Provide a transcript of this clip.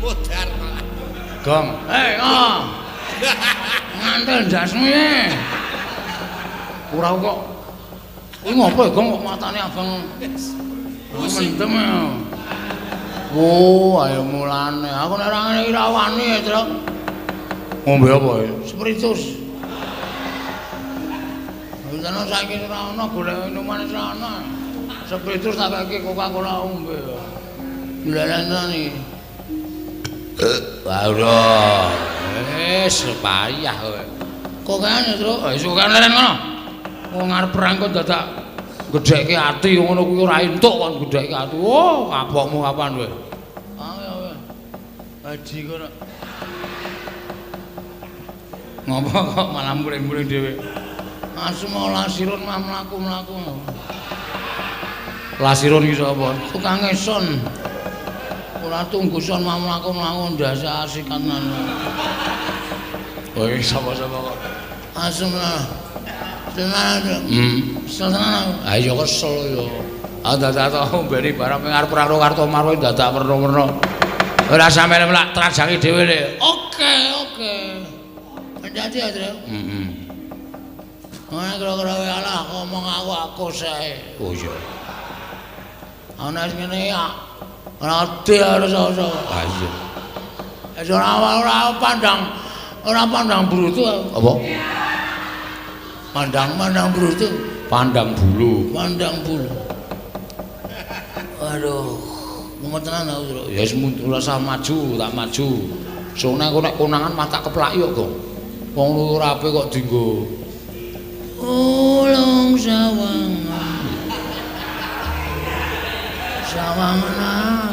Modar malah. Gong. Oh. Ngantel jasmu ya. Ora kok. Kuwi ngopo ya, Gong, kok matane abang. Mendem ya. Oh, ayo mulane. Aku nek ora ngene iki ra wani ya, Tru. Ngombe apa ya? Spiritus. Wis saiki ora ana golek minuman wis ora ana. Spiritus tak kaki Coca-Cola ombe. Dilalani. Waduh. Payah kowe. Kok kene, Tru? Wis kok leren ngono. Wong arep perang kok dadak gedhekke ati ngono kuwi ora entuk kon gedhekke ati. Oh, kapokmu kapan kowe? Ayo. Haji kono. Ngopo kok malah muring-muring dhewe? Asma lasirun mah mlaku-mlaku. Lasirun iki sapa? Tukang ngeson. Ora tungguson mah mlaku-mlaku ndasa asikanan. Oh, sapa-sapa kok. Asma. Tenan. Tenan. Ayo kesel yo. Dadak mbeni barang ngarep perang Karto Marwo dadak werna-werna. Ora sampe melak trajangi dhewe le. Oke. Jadi ya, Tru? Ana kira-kira wae alah ngomong aku sae. Oh iya. Ana sing ngene ya. Ora ati harus iso. Ah iya. Wis ora pandang brutu. Apa? Pandang brutu. Pandang bulu. Aduh. Mumet tenan aku, Tru. Ya wis ora usah maju, tak maju. Soalnya aku nek konangan mah tak keplak yo, Gong. Wong luru rapi kok dienggo. Ulung sawangan. Sawangan